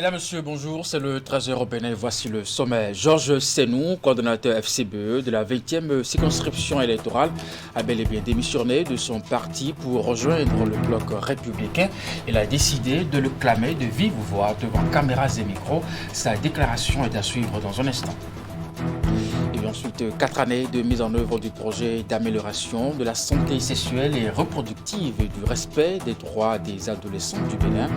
Mesdames, Messieurs, bonjour, c'est le 13 européen. Voici le sommet. Georges Senou, coordonnateur FCBE de la 20e circonscription électorale, a bel et bien démissionné de son parti pour rejoindre le bloc républicain. Il a décidé de le clamer de vive voix devant caméras et micros. Sa déclaration est à suivre dans un instant. Et ensuite, 4 années de mise en œuvre du projet d'amélioration de la santé sexuelle et reproductive et du respect des droits des adolescents du Bénin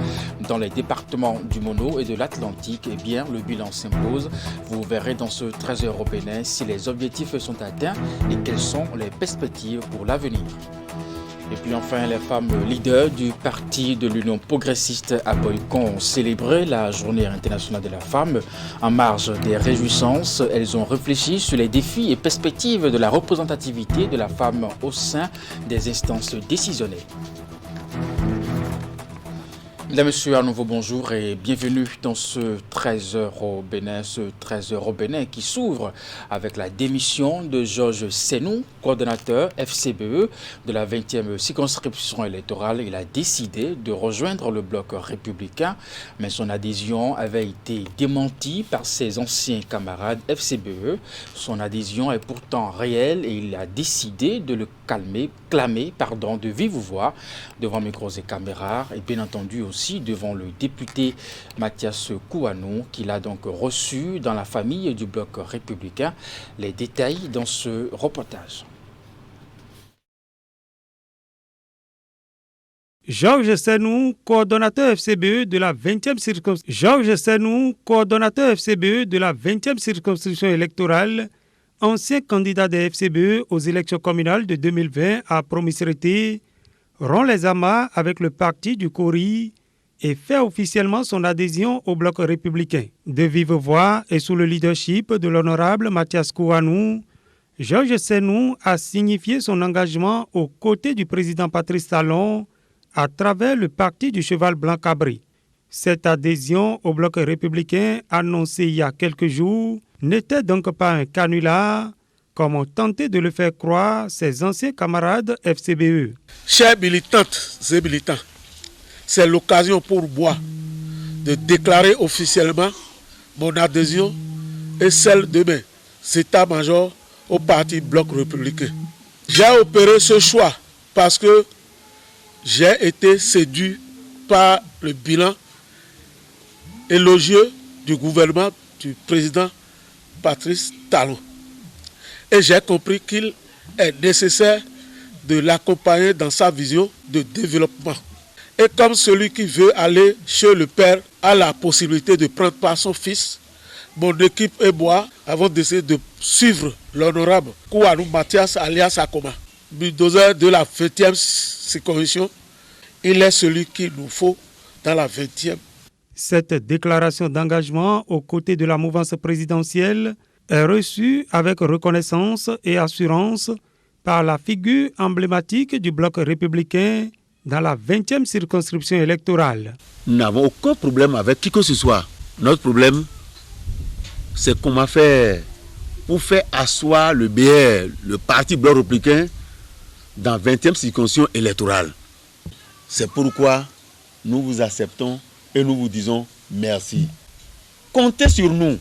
dans les départements du Mono et de l'Atlantique. Eh bien, le bilan s'impose. Vous verrez dans ce 13 européen si les objectifs sont atteints et quelles sont les perspectives pour l'avenir. Et puis enfin, les femmes leaders du parti de l'Union progressiste à Boycon ont célébré la journée internationale de la femme. En marge des réjouissances, elles ont réfléchi sur les défis et perspectives de la représentativité de la femme au sein des instances décisionnelles. Mesdames, Messieurs, à nouveau bonjour et bienvenue dans ce 13h au Bénin, qui s'ouvre avec la démission de Georges Senou, coordonnateur FCBE de la 20e circonscription électorale. Il a décidé de rejoindre le bloc républicain, mais son adhésion avait été démentie par ses anciens camarades FCBE. Son adhésion est pourtant réelle et il a décidé de le clamer de vive voix devant micros et caméras et bien entendu aussi devant le député Mathias Kouanou, qu'il a donc reçu dans la famille du bloc républicain. Les détails dans ce reportage. Georges Senou, coordonnateur FCBE de la 20e circonscription électorale, ancien candidat des FCBE aux élections communales de 2020 à Promisérité, rompt les amarres avec le parti du Kori et fait officiellement son adhésion au bloc républicain. De vive voix et sous le leadership de l'honorable Mathias Kouanou, Georges Senou a signifié son engagement aux côtés du président Patrice Talon à travers le parti du Cheval Blanc Cabri. Cette adhésion au bloc républicain annoncée il y a quelques jours n'était donc pas un canular, comme ont tenté de le faire croire ses anciens camarades FCBE. Chers militantes et militants, c'est l'occasion pour moi de déclarer officiellement mon adhésion et celle de mes états-majors au parti Bloc républicain. J'ai opéré ce choix parce que j'ai été séduit par le bilan élogieux du gouvernement du président Patrice Talon. Et j'ai compris qu'il est nécessaire de l'accompagner dans sa vision de développement. Et comme celui qui veut aller chez le Père a la possibilité de prendre par son fils, mon équipe et moi avons décidé de suivre l'honorable Kouanou Mathias alias Akoma, bulldozer de la 20e circonscription. Il est celui qu'il nous faut dans la 20e. Cette déclaration d'engagement aux côtés de la mouvance présidentielle est reçue avec reconnaissance et assurance par la figure emblématique du bloc républicain dans la 20e circonscription électorale. Nous n'avons aucun problème avec qui que ce soit. Notre problème, c'est comment faire pour faire asseoir le BR, le parti bloc républicain, dans la 20e circonscription électorale. C'est pourquoi nous vous acceptons et nous vous disons merci. Comptez sur nous,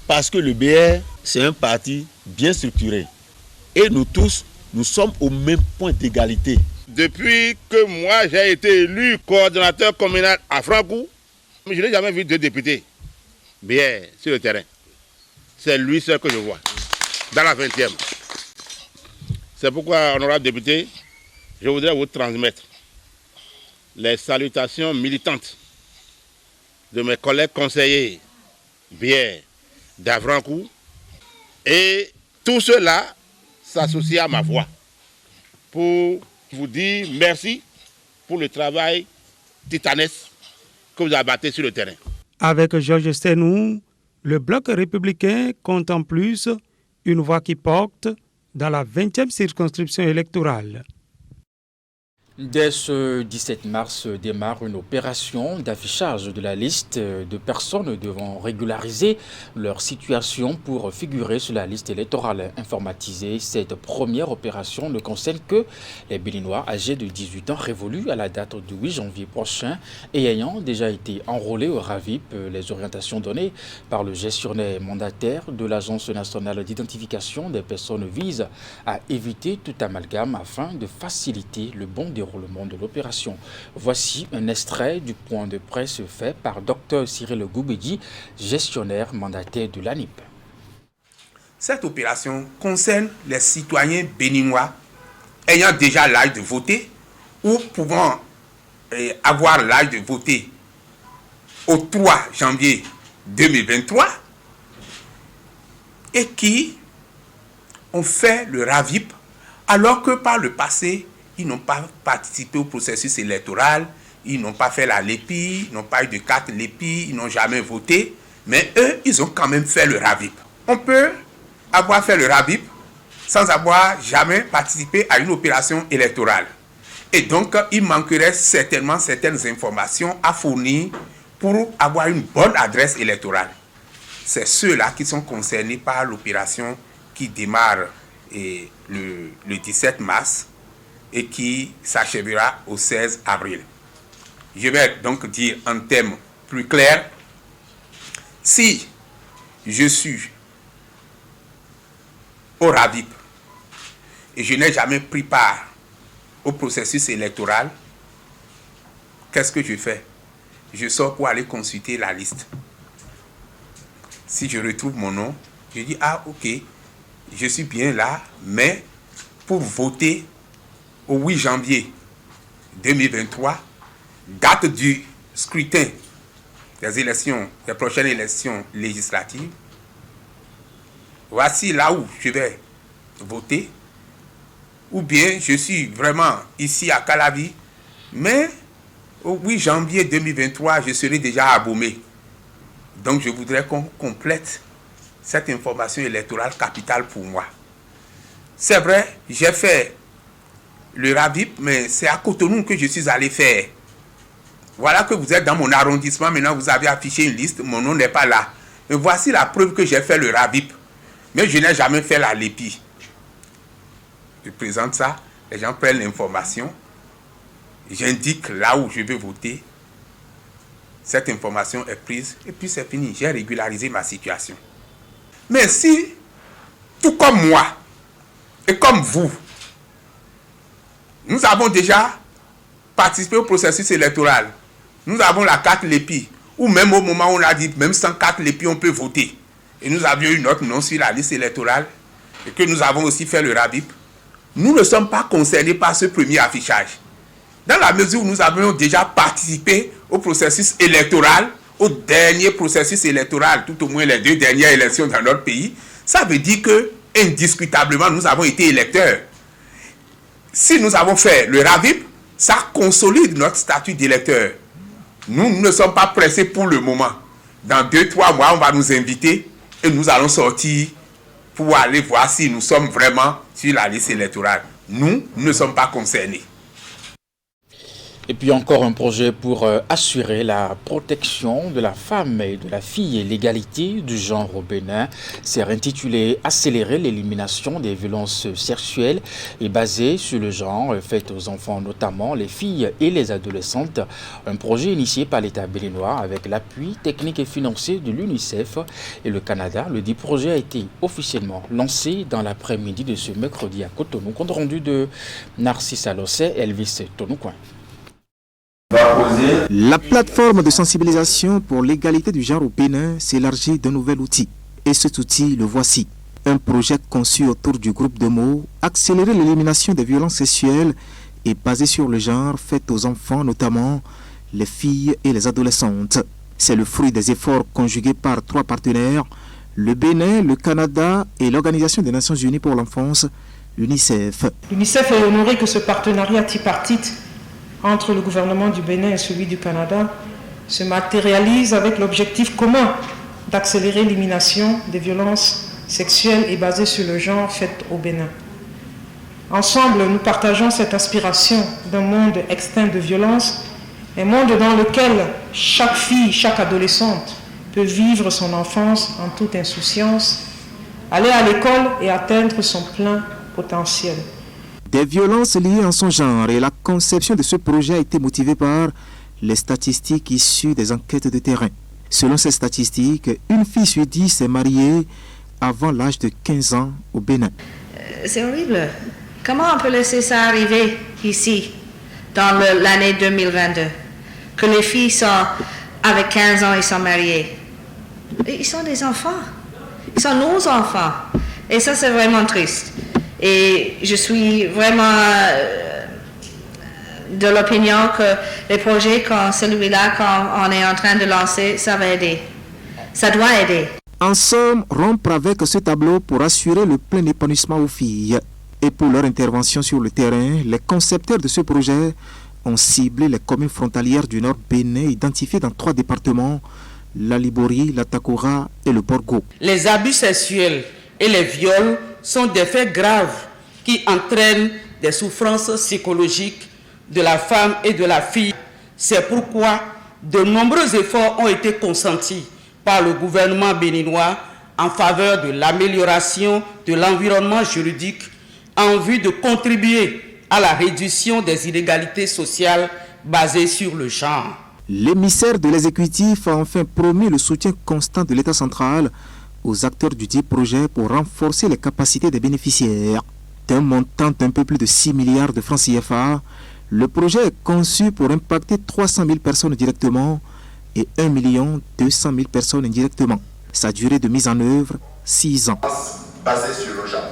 parce que le BR, c'est un parti bien structuré. Et nous tous, nous sommes au même point d'égalité. Depuis que moi j'ai été élu coordonnateur communal à Frankou, je n'ai jamais vu deux députés bien sur le terrain. C'est lui seul que je vois, dans la 20e. C'est pourquoi, honorable député, je voudrais vous transmettre les salutations militantes de mes collègues conseillers bien d'Avrancourt, et tout cela s'associe à ma voix pour vous dire merci pour le travail titanesque que vous abattez sur le terrain. Avec Georges Senou, le bloc républicain compte en plus une voix qui porte dans la 20e circonscription électorale. Dès ce 17 mars démarre une opération d'affichage de la liste de personnes devant régulariser leur situation pour figurer sur la liste électorale informatisée. Cette première opération ne concerne que les Béninois âgés de 18 ans révolus à la date du 8 janvier prochain et ayant déjà été enrôlés au RAVIP. Les orientations données par le gestionnaire mandataire de l'Agence nationale d'identification des personnes visent à éviter tout amalgame afin de faciliter le bon déroulement de l'opération. Voici un extrait du point de presse fait par Dr Cyril Goubedi, gestionnaire mandataire de l'ANIP. Cette opération concerne les citoyens béninois ayant déjà l'âge de voter ou pouvant avoir l'âge de voter au 3 janvier 2023 et qui ont fait le RAVIP alors que par le passé, ils n'ont pas participé au processus électoral, ils n'ont pas fait la LEPI, ils n'ont pas eu de carte LEPI, ils n'ont jamais voté, mais eux, ils ont quand même fait le RAVIP. On peut avoir fait le RAVIP sans avoir jamais participé à une opération électorale. Et donc, il manquerait certainement certaines informations à fournir pour avoir une bonne adresse électorale. C'est ceux-là qui sont concernés par l'opération qui démarre le 17 mars et qui s'achèvera au 16 avril. Je vais donc dire en termes plus clairs, si je suis au RAVIP et je n'ai jamais pris part au processus électoral, qu'est-ce que je fais? Je sors pour aller consulter la liste. Si je retrouve mon nom, je dis, ah ok, je suis bien là, mais pour voter au 8 janvier 2023, date du scrutin des prochaines élections législatives, voici là où je vais voter. Ou bien je suis vraiment ici à Calavi, mais au 8 janvier 2023, je serai déjà à Bomé. Donc je voudrais qu'on complète cette information électorale capitale pour moi. C'est vrai, j'ai fait le RAVIP, mais c'est à Cotonou que je suis allé faire. Voilà que vous êtes dans mon arrondissement, maintenant vous avez affiché une liste, mon nom n'est pas là. Mais voici la preuve que j'ai fait le RAVIP. Mais je n'ai jamais fait la LEPI. Je présente ça, les gens prennent l'information, j'indique là où je vais voter, cette information est prise et puis c'est fini, j'ai régularisé ma situation. Mais si, tout comme moi et comme vous, nous avons déjà participé au processus électoral, nous avons la carte LEPI, ou même au moment où on a dit, même sans carte LEPI, on peut voter, et nous avions eu notre nom sur la liste électorale, et que nous avons aussi fait le RAVIP, nous ne sommes pas concernés par ce premier affichage. Dans la mesure où nous avons déjà participé au processus électoral, au dernier processus électoral, tout au moins les 2 dernières élections dans notre pays, ça veut dire que, indiscutablement, nous avons été électeurs. Si nous avons fait le RAVIP, ça consolide notre statut d'électeur. Nous ne sommes pas pressés pour le moment. Dans 2-3 mois, on va nous inviter et nous allons sortir pour aller voir si nous sommes vraiment sur la liste électorale. Nous ne sommes pas concernés. Et puis encore un projet pour assurer la protection de la femme et de la fille et l'égalité du genre au Bénin. C'est intitulé « Accélérer l'élimination des violences sexuelles et basé sur le genre faites aux enfants, notamment les filles et les adolescentes ». Un projet initié par l'État béninois avec l'appui technique et financier de l'UNICEF et le Canada. Le dit projet a été officiellement lancé dans l'après-midi de ce mercredi à Cotonou. Compte rendu de Narcisse Alossé, Elvis Tonoucoin. La plateforme de sensibilisation pour l'égalité du genre au Bénin s'élargit d'un nouvel outil. Et cet outil, le voici. Un projet conçu autour du groupe de mots « Accélérer l'élimination des violences sexuelles » et basé sur le genre fait aux enfants, notamment les filles et les adolescentes. C'est le fruit des efforts conjugués par 3 partenaires, le Bénin, le Canada et l'Organisation des Nations Unies pour l'enfance, l'UNICEF. L'UNICEF est honoré que ce partenariat tripartite entre le gouvernement du Bénin et celui du Canada se matérialise avec l'objectif commun d'accélérer l'élimination des violences sexuelles et basées sur le genre faites au Bénin. Ensemble, nous partageons cette aspiration d'un monde extinct de violence, un monde dans lequel chaque fille, chaque adolescente peut vivre son enfance en toute insouciance, aller à l'école et atteindre son plein potentiel. Des violences liées en son genre et la conception de ce projet a été motivée par les statistiques issues des enquêtes de terrain. Selon ces statistiques, une fille sur 10 est mariée avant l'âge de 15 ans au Bénin. C'est horrible. Comment on peut laisser ça arriver ici, dans l'année 2022, que les filles sont avec 15 ans et sont mariées? Ils sont des enfants. Ils sont nos enfants. Et ça, c'est vraiment triste. Et je suis vraiment de l'opinion que les projets comme celui-là qu'on est en train de lancer, ça va aider. Ça doit aider. En somme, rompre avec ce tableau pour assurer le plein épanouissement aux filles. Et pour leur intervention sur le terrain, les concepteurs de ce projet ont ciblé les communes frontalières du Nord Bénin identifiées dans 3 départements, la Libori, la Takora et le Borgo. Les abus sexuels et les viols sont des faits graves qui entraînent des souffrances psychologiques de la femme et de la fille. C'est pourquoi de nombreux efforts ont été consentis par le gouvernement béninois en faveur de l'amélioration de l'environnement juridique en vue de contribuer à la réduction des inégalités sociales basées sur le genre. L'émissaire de l'exécutif a enfin promis le soutien constant de l'État central aux acteurs du dit projet pour renforcer les capacités des bénéficiaires. D'un montant d'un peu plus de 6 milliards de francs CFA, le projet est conçu pour impacter 300 000 personnes directement et 1 200 000 personnes indirectement. Sa durée de mise en œuvre, 6 ans. Basé sur le genre.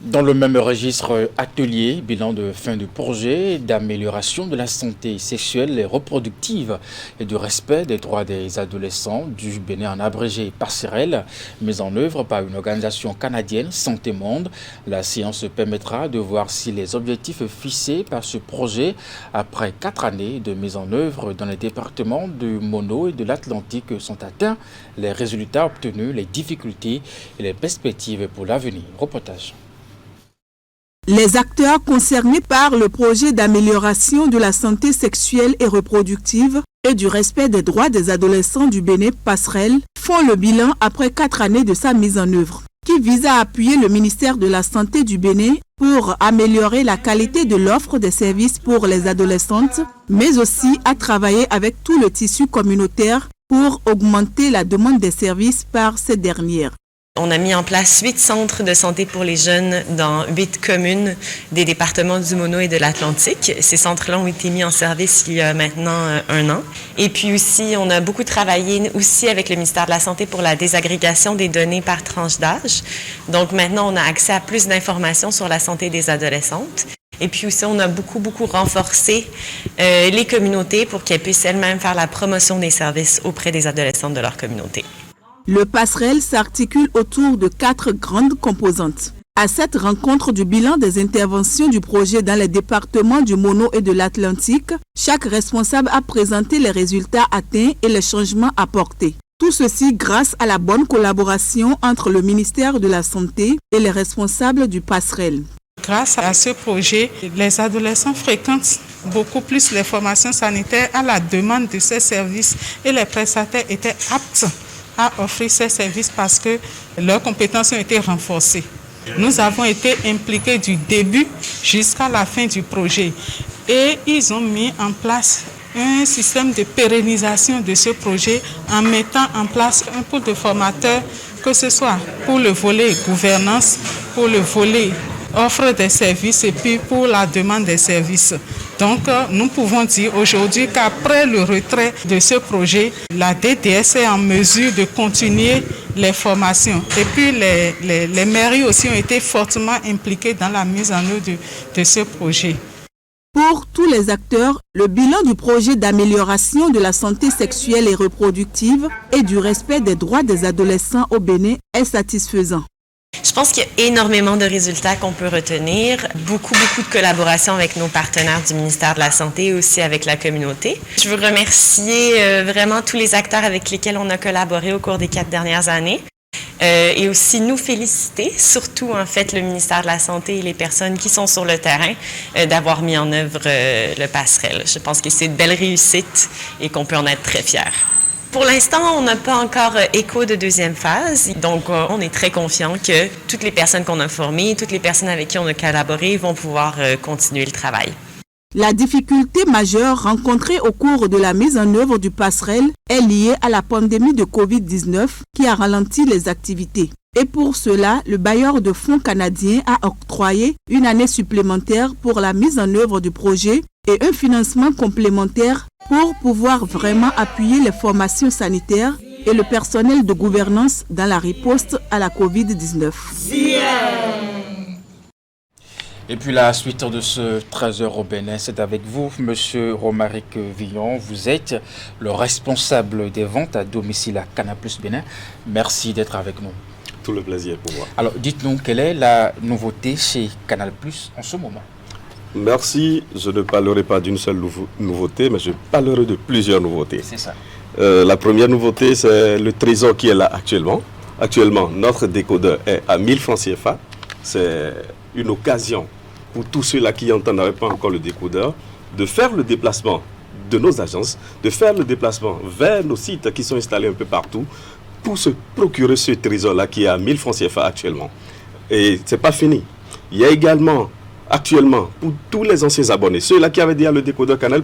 Dans le même registre, atelier, bilan de fin de projet d'amélioration de la santé sexuelle et reproductive et du respect des droits des adolescents du Bénin en abrégé Passerelle, mise en œuvre par une organisation canadienne, Santé Monde. La séance permettra de voir si les objectifs fixés par ce projet, après 4 années de mise en œuvre dans les départements du Mono et de l'Atlantique, sont atteints, les résultats obtenus, les difficultés et les perspectives pour l'avenir. Reportage. Les acteurs concernés par le projet d'amélioration de la santé sexuelle et reproductive et du respect des droits des adolescents du Bénin Passerelle font le bilan après 4 années de sa mise en œuvre, qui vise à appuyer le ministère de la Santé du Bénin pour améliorer la qualité de l'offre des services pour les adolescentes, mais aussi à travailler avec tout le tissu communautaire pour augmenter la demande des services par ces dernières. On a mis en place 8 centres de santé pour les jeunes dans 8 communes des départements du Mono et de l'Atlantique. Ces centres-là ont été mis en service il y a maintenant 1 an. Et puis aussi, on a beaucoup travaillé aussi avec le ministère de la Santé pour la désagrégation des données par tranche d'âge. Donc maintenant, on a accès à plus d'informations sur la santé des adolescentes. Et puis aussi, on a beaucoup renforcé les communautés pour qu'elles puissent elles-mêmes faire la promotion des services auprès des adolescentes de leur communauté. Le Passerelle s'articule autour de 4 grandes composantes. À cette rencontre du bilan des interventions du projet dans les départements du Mono et de l'Atlantique, chaque responsable a présenté les résultats atteints et les changements apportés. Tout ceci grâce à la bonne collaboration entre le ministère de la Santé et les responsables du Passerelle. Grâce à ce projet, les adolescents fréquentent beaucoup plus les formations sanitaires à la demande de ces services et les prestataires étaient aptes à offrir ces services parce que leurs compétences ont été renforcées. Nous avons été impliqués du début jusqu'à la fin du projet et ils ont mis en place un système de pérennisation de ce projet en mettant en place un pool de formateurs, que ce soit pour le volet gouvernance, pour le volet offre des services et puis pour la demande des services. Donc, nous pouvons dire aujourd'hui qu'après le retrait de ce projet, la DDS est en mesure de continuer les formations. Et puis, les mairies aussi ont été fortement impliquées dans la mise en œuvre de ce projet. Pour tous les acteurs, le bilan du projet d'amélioration de la santé sexuelle et reproductive et du respect des droits des adolescents au Bénin est satisfaisant. Je pense qu'il y a énormément de résultats qu'on peut retenir, beaucoup de collaboration avec nos partenaires du ministère de la Santé et aussi avec la communauté. Je veux remercier vraiment tous les acteurs avec lesquels on a collaboré au cours des 4 dernières années. et aussi nous féliciter, surtout en fait le ministère de la Santé et les personnes qui sont sur le terrain, d'avoir mis en œuvre le passerelle. Je pense que c'est une belle réussite et qu'on peut en être très fiers. Pour l'instant, on n'a pas encore écho de deuxième phase, donc on est très confiant que toutes les personnes qu'on a formées, toutes les personnes avec qui on a collaboré vont pouvoir continuer le travail. La difficulté majeure rencontrée au cours de la mise en œuvre du passerelle est liée à la pandémie de Covid-19 qui a ralenti les activités. Et pour cela, le bailleur de fonds canadien a octroyé une année supplémentaire pour la mise en œuvre du projet et un financement complémentaire pour pouvoir vraiment appuyer les formations sanitaires et le personnel de gouvernance dans la riposte à la Covid-19. Et puis la suite de ce 13h au Bénin, c'est avec vous, Monsieur Romaric Villon. Vous êtes le responsable des ventes à domicile à Canal+ Bénin. Merci d'être avec nous. Tout le plaisir pour moi. Alors, dites-nous, quelle est la nouveauté chez Canal+ en ce moment? Merci. Je ne parlerai pas d'une seule nouveauté, mais je parlerai de plusieurs nouveautés. C'est ça. La première nouveauté, c'est le trésor qui est là actuellement. Actuellement, notre décodeur est à 1000 francs CFA. C'est une occasion pour tous ceux-là qui n'entendraient pas encore le décodeur de faire le déplacement de nos agences, de faire le déplacement vers nos sites qui sont installés un peu partout pour se procurer ce trésor-là qui est à 1000 francs CFA actuellement. Et ce n'est pas fini. Il y a également actuellement, pour tous les anciens abonnés, ceux-là qui avaient déjà le décodeur Canal+,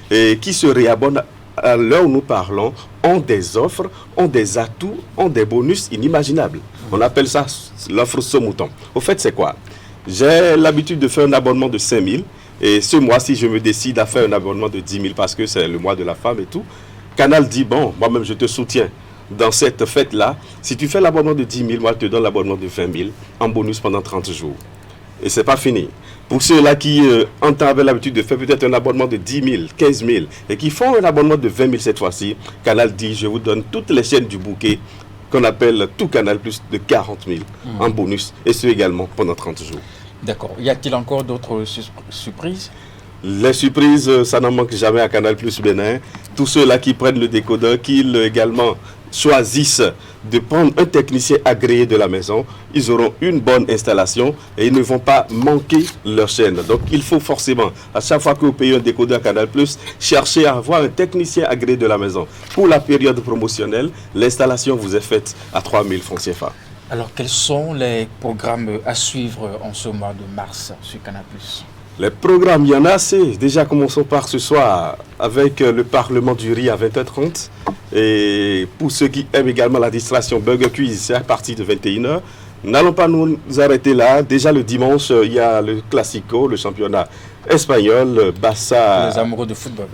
et qui se réabonnent à l'heure où nous parlons, ont des offres, ont des atouts, ont des bonus inimaginables. On appelle ça l'offre saut-mouton. Au fait, c'est quoi? J'ai l'habitude de faire un abonnement de 5 000, et ce mois-ci, je me décide à faire un abonnement de 10 000 parce que c'est le mois de la femme et tout. Canal dit, bon, moi-même, je te soutiens dans cette fête-là. Si tu fais l'abonnement de 10 000, moi, je te donne l'abonnement de 20 000 en bonus pendant 30 jours. Et ce n'est pas fini. Pour ceux-là qui avaient l'habitude de faire peut-être un abonnement de 10 000, 15 000 et qui font un abonnement de 20 000 cette fois-ci, Canal dit, je vous donne toutes les chaînes du bouquet qu'on appelle tout Canal+ de 40 000 en bonus, et ce également pendant 30 jours. D'accord. Y a-t-il encore d'autres surprises? Les surprises, ça n'en manque jamais à Canal+ Bénin. Tous ceux-là qui prennent le décodeur, qui également choisissent de prendre un technicien agréé de la maison, ils auront une bonne installation et ils ne vont pas manquer leur chaîne. Donc il faut forcément, à chaque fois que vous payez un décodeur Canal+, chercher à avoir un technicien agréé de la maison. Pour la période promotionnelle, l'installation vous est faite à 3 000 francs CFA. Alors quels sont les programmes à suivre en ce mois de mars sur Canal+? Les programmes, il y en a assez. Déjà, commençons par ce soir avec le Parlement du riz à 20h30. Et pour ceux qui aiment également la distraction Burger Quiz, c'est à partir de 21h. N'allons pas nous arrêter là. Déjà le dimanche, il y a le Classico, le championnat espagnol, Barça. Pour les amoureux de football.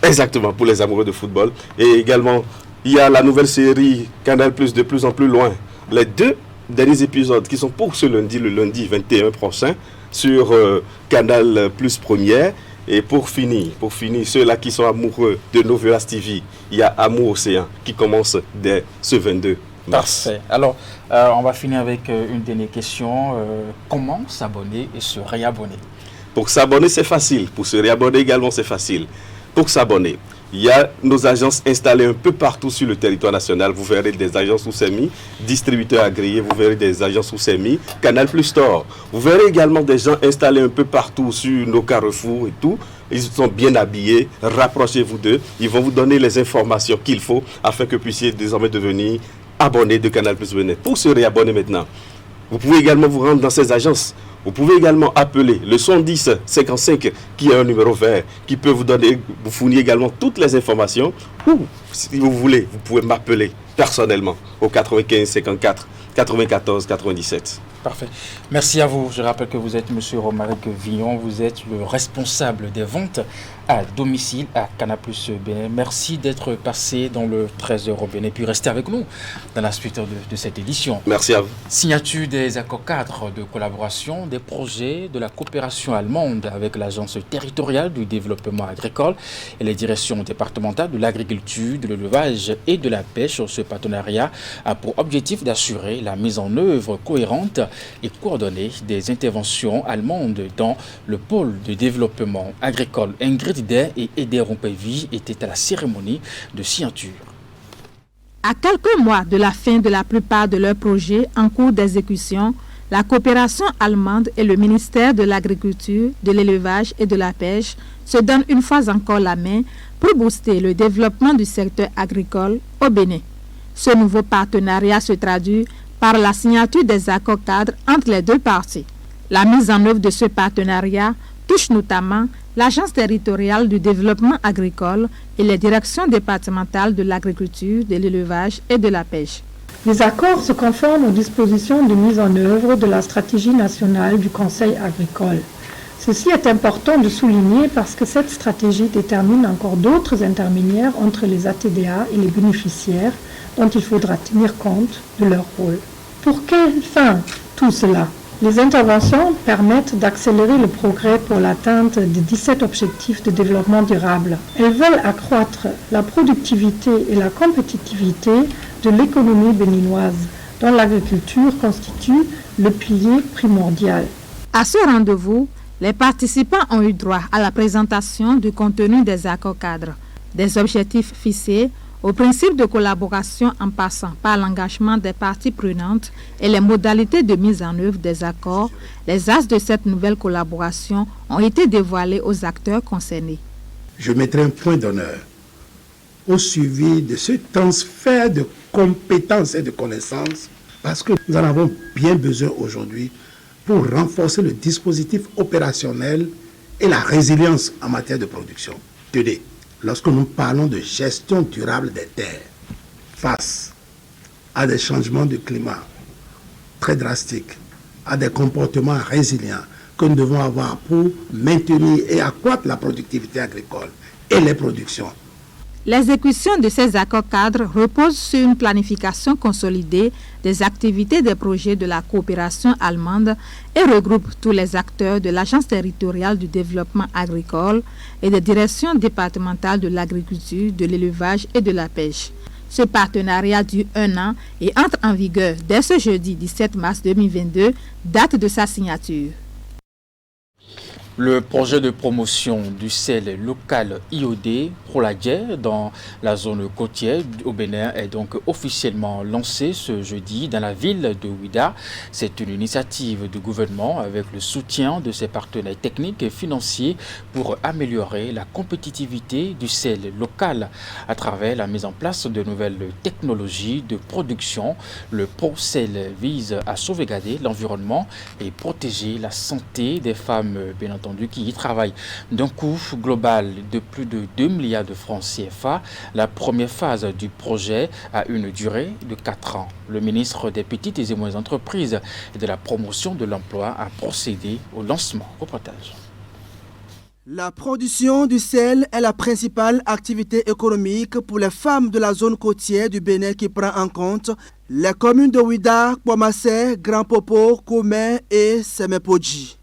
Exactement, pour les amoureux de football. Et également, il y a la nouvelle série Canal+ de plus en plus loin. Les 2 derniers épisodes qui sont pour ce lundi, le lundi 21 prochain, sur Canal+ Première. Et pour finir, ceux-là qui sont amoureux de Novelas TV, il y a Amour Océan qui commence dès ce 22 mars. Parfait. Alors, on va finir avec une dernière question. Comment s'abonner et se réabonner? Pour s'abonner, c'est facile. Pour se réabonner également, c'est facile. Pour s'abonner, il y a nos agences installées un peu partout sur le territoire national. Vous verrez des agences où c'est mis, distributeurs agréés, vous verrez des agences où c'est mis, Canal+ Store. Vous verrez également des gens installés un peu partout sur nos carrefours et tout. Ils sont bien habillés, rapprochez-vous d'eux. Ils vont vous donner les informations qu'il faut afin que vous puissiez désormais devenir abonné de Canal+ Bénin. Pour se réabonner maintenant, vous pouvez également vous rendre dans ces agences. Vous pouvez également appeler le 110 55 qui est un numéro vert qui peut vous fournir également toutes les informations. Ou si vous voulez, vous pouvez m'appeler personnellement au 95 54 94 97. Parfait. Merci à vous. Je rappelle que vous êtes M. Romaric Villon, vous êtes le responsable des ventes à domicile à Canal+ Bénin. Merci d'être passé dans le 13h au Bénin, puis restez avec nous dans la suite de cette édition. Merci à vous. Signature des accords cadres de collaboration, des projets de la coopération allemande avec l'Agence territoriale du développement agricole et les directions départementales de l'agriculture, de l'élevage et de la pêche. Ce partenariat a pour objectif d'assurer la mise en œuvre cohérente et coordonnée des interventions allemandes dans le pôle de développement agricole. Ingrid Day et Eder Rompevi étaient à la cérémonie de signature. À quelques mois de la fin de la plupart de leurs projets en cours d'exécution, la coopération allemande et le ministère de l'Agriculture, de l'Élevage et de la Pêche se donnent une fois encore la main pour booster le développement du secteur agricole au Bénin. Ce nouveau partenariat se traduit par la signature des accords cadres entre les deux parties. La mise en œuvre de ce partenariat touche notamment l'Agence territoriale du développement agricole et les directions départementales de l'agriculture, de l'élevage et de la pêche. Les accords se conforment aux dispositions de mise en œuvre de la stratégie nationale du Conseil agricole. Ceci est important de souligner parce que cette stratégie détermine encore d'autres intermédiaires entre les ATDA et les bénéficiaires dont il faudra tenir compte de leur rôle. Pour quelle fin tout cela? Les interventions permettent d'accélérer le progrès pour l'atteinte des 17 objectifs de développement durable. Elles veulent accroître la productivité et la compétitivité de l'économie béninoise, dont l'agriculture constitue le pilier primordial. À ce rendez-vous, les participants ont eu droit à la présentation du contenu des accords cadres, des objectifs fixés, au principe de collaboration en passant par l'engagement des parties prenantes et les modalités de mise en œuvre des accords. Les axes de cette nouvelle collaboration ont été dévoilés aux acteurs concernés. Je mettrai un point d'honneur au suivi de ce transfert de compétences et de connaissances parce que nous en avons bien besoin aujourd'hui pour renforcer le dispositif opérationnel et la résilience en matière de production. Tenez, lorsque nous parlons de gestion durable des terres face à des changements de climat très drastiques, à des comportements résilients que nous devons avoir pour maintenir et accroître la productivité agricole et les productions. L'exécution de ces accords cadres repose sur une planification consolidée des activités des projets de la coopération allemande et regroupe tous les acteurs de l'Agence territoriale du développement agricole et des directions départementales de l'agriculture, de l'élevage et de la pêche. Ce partenariat dure 1 an et entre en vigueur dès ce jeudi 17 mars 2022, date de sa signature. Le projet de promotion du sel local IOD Proladier dans la zone côtière au Bénin est donc officiellement lancé ce jeudi dans la ville de Ouidah. C'est une initiative du gouvernement avec le soutien de ses partenaires techniques et financiers pour améliorer la compétitivité du sel local à travers la mise en place de nouvelles technologies de production. Le ProSel vise à sauvegarder l'environnement et protéger la santé des femmes, bien entendu, qui y travaillent. D'un coût global de plus de 2 milliards de francs CFA, la première phase du projet a une durée de 4 ans. Le ministre des Petites et Moyennes Entreprises et de la Promotion de l'Emploi a procédé au lancement. Reportage. La production du sel est la principale activité économique pour les femmes de la zone côtière du Bénin qui prend en compte les communes de Ouidah, Kouamassé, Grand Popo, Koumé et Semepodji.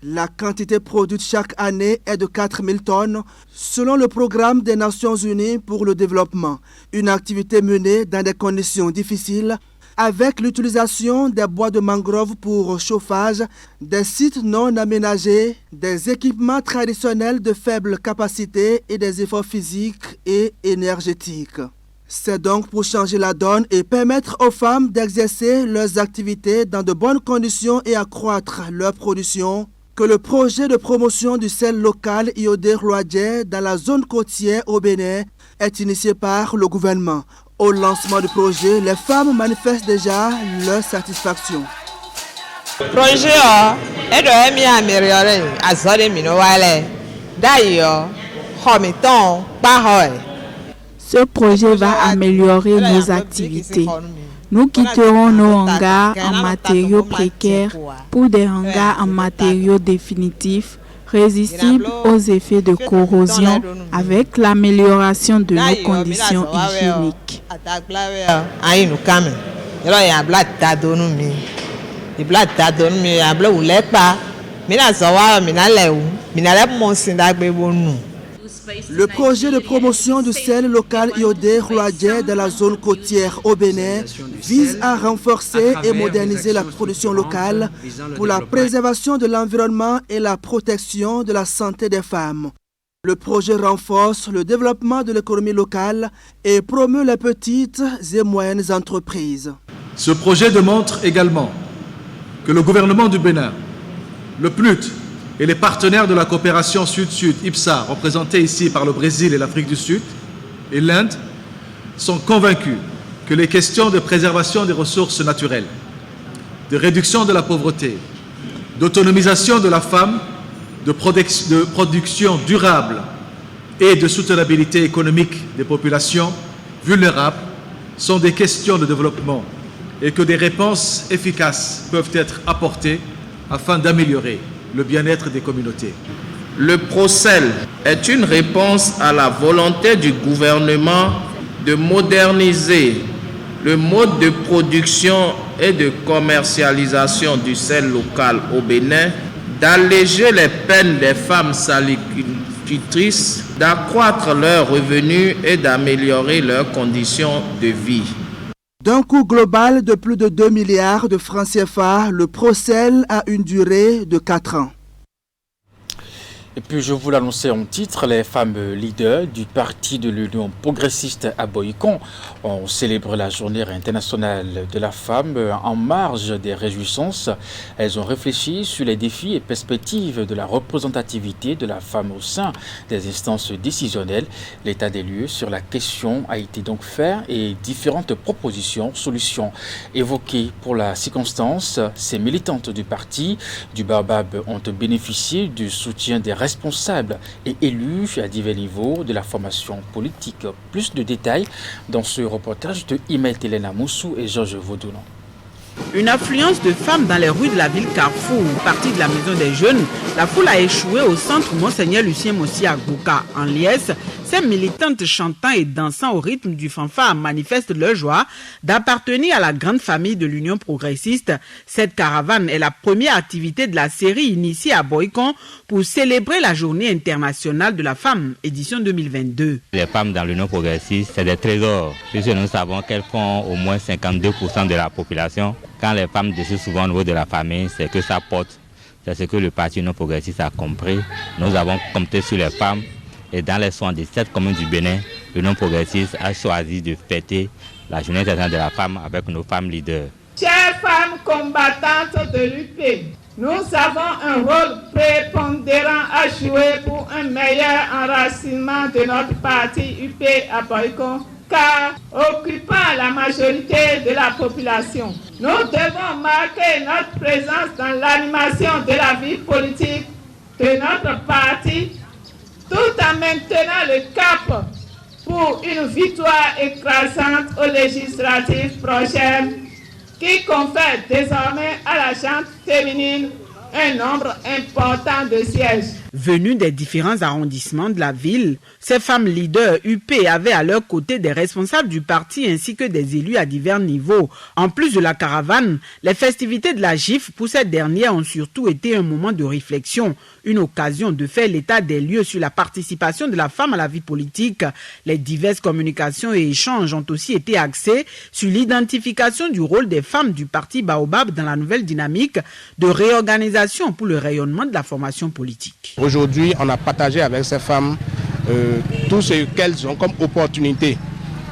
La quantité produite chaque année est de 4000 tonnes selon le programme des Nations Unies pour le développement. Une activité menée dans des conditions difficiles avec l'utilisation des bois de mangrove pour chauffage, des sites non aménagés, des équipements traditionnels de faible capacité et des efforts physiques et énergétiques. C'est donc pour changer la donne et permettre aux femmes d'exercer leurs activités dans de bonnes conditions et accroître leur production que le projet de promotion du sel local IOD Proladier dans la zone côtière au Bénin est initié par le gouvernement. Au lancement du projet, les femmes manifestent déjà leur satisfaction. Le projet est mis à améliorer à zone minowale. D'ailleurs, ce projet va améliorer nos activités. Nous quitterons nos hangars en matériaux précaires pour des hangars en matériaux définitifs, résistibles aux effets de corrosion avec l'amélioration de nos conditions hygiéniques. Le projet de promotion du sel local IOD Proladier de la zone côtière au Bénin vise à renforcer et moderniser la production locale pour la préservation de l'environnement et la protection de la santé des femmes. Le projet renforce le développement de l'économie locale et promeut les petites et moyennes entreprises. Ce projet démontre également que le gouvernement du Bénin, le PNUD et les partenaires de la coopération Sud-Sud, IPSA, représentés ici par le Brésil et l'Afrique du Sud, et l'Inde, sont convaincus que les questions de préservation des ressources naturelles, de réduction de la pauvreté, d'autonomisation de la femme, de production durable et de soutenabilité économique des populations vulnérables sont des questions de développement et que des réponses efficaces peuvent être apportées afin d'améliorer le bien-être des communautés. Le PROCEL est une réponse à la volonté du gouvernement de moderniser le mode de production et de commercialisation du sel local au Bénin, d'alléger les peines des femmes salicultrices, d'accroître leurs revenus et d'améliorer leurs conditions de vie. D'un coût global de plus de 2 milliards de francs CFA, le PROCEL a une durée de 4 ans. Et puis je vous l'annonçais en titre, les femmes leaders du Parti de l'Union progressiste à Boïcon ont célébré la journée internationale de la femme en marge des réjouissances. Elles ont réfléchi sur les défis et perspectives de la représentativité de la femme au sein des instances décisionnelles. L'état des lieux sur la question a été donc fait et différentes propositions, solutions évoquées pour la circonstance. Ces militantes du parti du Baobab ont bénéficié du soutien des responsables et élus à divers niveaux de la formation politique. Plus de détails dans ce reportage de Imet Elena Moussou et Georges Vaudoulan. Une affluence de femmes dans les rues de la ville Carrefour, partie de la Maison des Jeunes, la foule a échoué au centre Monseigneur Lucien Mossi à Gouka, en liesse. Ces militantes chantant et dansant au rythme du fanfare manifestent leur joie d'appartenir à la grande famille de l'Union progressiste. Cette caravane est la première activité de la série initiée à Boïcon pour célébrer la journée internationale de la femme, édition 2022. Les femmes dans l'Union progressiste, c'est des trésors, puisque nous savons qu'elles font au moins 52% de la population. Quand les femmes décident souvent au niveau de la famille, c'est que ça porte. C'est ce que le Parti non progressiste a compris. Nous avons compté sur les femmes et dans les 77 communes du Bénin, le non progressiste a choisi de fêter la journée internationale de la femme avec nos femmes leaders. Chères femmes combattantes de l'UP, nous avons un rôle prépondérant à jouer pour un meilleur enracinement de notre parti UP à Boïcon, car occupant la majorité de la population, nous devons marquer notre présence dans l'animation de la vie politique de notre parti, tout en maintenant le cap pour une victoire écrasante aux législatives prochaines qui confère désormais à la gente féminine un nombre important de sièges. Venues des différents arrondissements de la ville, ces femmes leaders UP avaient à leur côté des responsables du parti ainsi que des élus à divers niveaux. En plus de la caravane, les festivités de la GIF pour cette dernière ont surtout été un moment de réflexion, une occasion de faire l'état des lieux sur la participation de la femme à la vie politique. Les diverses communications et échanges ont aussi été axés sur l'identification du rôle des femmes du parti Baobab dans la nouvelle dynamique de réorganisation pour le rayonnement de la formation politique. Aujourd'hui, on a partagé avec ces femmes tout ce qu'elles ont comme opportunité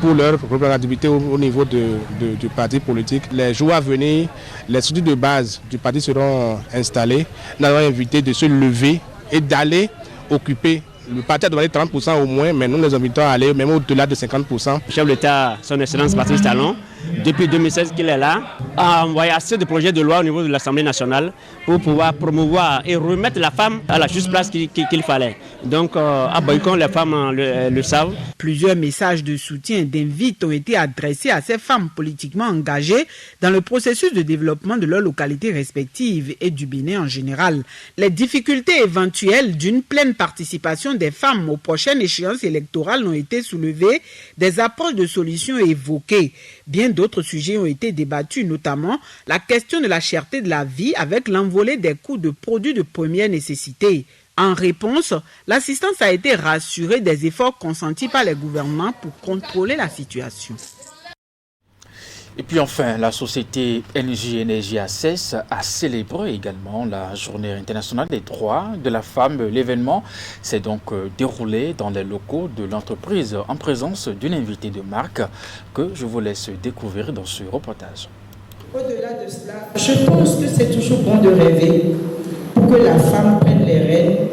pour leur représentativité au niveau du parti politique. Les jours à venir, les structures de base du parti seront installées. Nous avons invité de se lever et d'aller occuper. Le parti a demandé 30% au moins, mais nous les invitons à aller même au-delà de 50%. Le chef de l'État, son Excellence Patrice Talon, depuis 2016 qu'il est là, a envoyé assez de projets de loi au niveau de l'Assemblée nationale pour pouvoir promouvoir et remettre la femme à la juste place qu'il fallait. Donc à Boïcon, les femmes le savent. Plusieurs messages de soutien et d'invite ont été adressés à ces femmes politiquement engagées dans le processus de développement de leurs localités respectives et du Bénin en général. Les difficultés éventuelles d'une pleine participation des femmes aux prochaines échéances électorales ont été soulevées, des approches de solutions évoquées. Bien d'autres sujets ont été débattus, notamment la question de la cherté de la vie avec l'envolée des coûts de produits de première nécessité. En réponse, l'assistance a été rassurée des efforts consentis par les gouvernements pour contrôler la situation. Et puis enfin, la société NJ Énergie ACES a célébré également la Journée internationale des droits de la femme. L'événement s'est donc déroulé dans les locaux de l'entreprise en présence d'une invitée de marque que je vous laisse découvrir dans ce reportage. Au-delà de cela, je pense que c'est toujours bon de rêver pour que la femme prenne les rênes.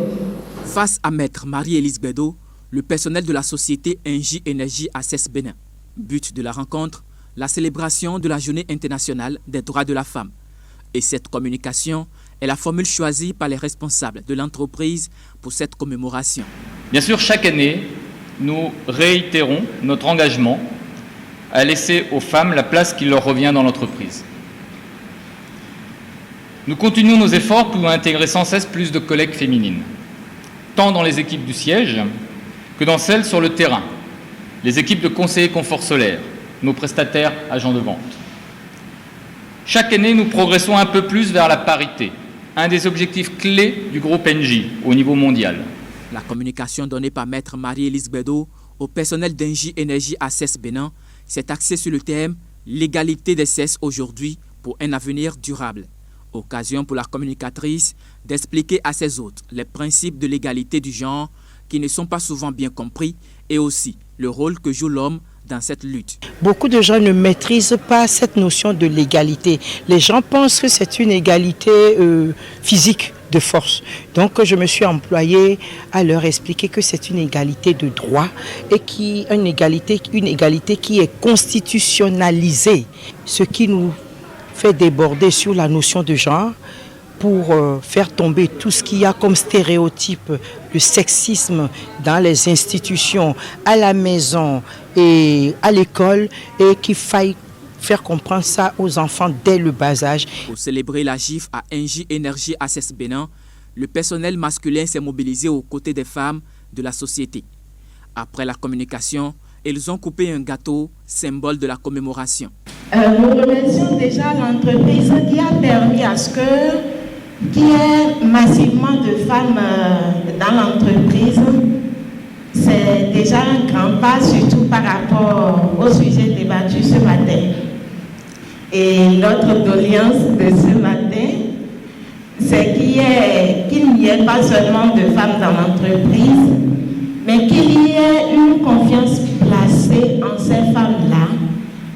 Face à Maître Marie-Élise Bédo, le personnel de la société NJ Énergie ACES Bénin. But de la rencontre, la célébration de la Journée internationale des droits de la femme. Et cette communication est la formule choisie par les responsables de l'entreprise pour cette commémoration. Bien sûr, chaque année, nous réitérons notre engagement à laisser aux femmes la place qui leur revient dans l'entreprise. Nous continuons nos efforts pour intégrer sans cesse plus de collègues féminines, tant dans les équipes du siège que dans celles sur le terrain, les équipes de conseillers confort solaire, nos prestataires agents de vente. Chaque année, nous progressons un peu plus vers la parité, un des objectifs clés du groupe NJ au niveau mondial. La communication donnée par Maître Marie-Élise Bédo au personnel d'NJ Énergie ACES Bénin s'est axée sur le thème « L'égalité des sexes aujourd'hui pour un avenir durable ». Occasion pour la communicatrice d'expliquer à ses hôtes les principes de l'égalité du genre qui ne sont pas souvent bien compris et aussi le rôle que joue l'homme dans cette lutte. Beaucoup de gens ne maîtrisent pas cette notion de l'égalité. Les gens pensent que c'est une égalité physique de force. Donc je me suis employée à leur expliquer que c'est une égalité de droit et une égalité qui est constitutionnalisée. Ce qui nous fait déborder sur la notion de genre pour faire tomber tout ce qu'il y a comme stéréotype, le sexisme dans les institutions, à la maison et à l'école, et qu'il faille faire comprendre ça aux enfants dès le bas âge. Pour célébrer la GIF à NJ Énergie ACES Bénin, le personnel masculin s'est mobilisé aux côtés des femmes de la société. Après la communication, ils ont coupé un gâteau, symbole de la commémoration. Nous remercions déjà l'entreprise qui a permis à ce qu'il y ait massivement de femmes dans l'entreprise. C'est déjà un grand pas, surtout par rapport au sujet débattu ce matin. Et notre doléance de ce matin, c'est qu'il n'y ait pas seulement de femmes dans l'entreprise, mais qu'il y ait une confiance placée en ces femmes-là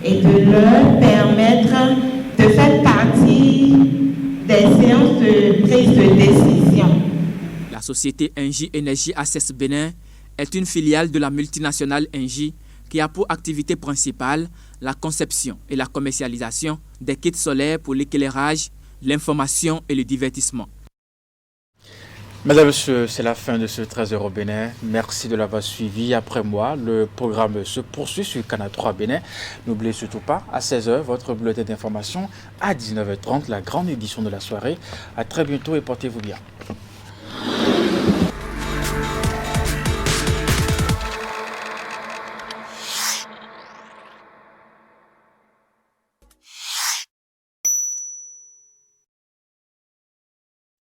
et de leur permettre de faire partie des séances de prise de décision. La société NJ Énergie ACES Bénin est une filiale de la multinationale NJ qui a pour activité principale la conception et la commercialisation des kits solaires pour l'éclairage, l'information et le divertissement. Mesdames et messieurs, c'est la fin de ce 13h au Bénin. Merci de l'avoir suivi. Après moi, le programme se poursuit sur Canal 3 Bénin. N'oubliez surtout pas, à 16h, votre bulletin d'information. À 19h30, la grande édition de la soirée. À très bientôt et portez-vous bien.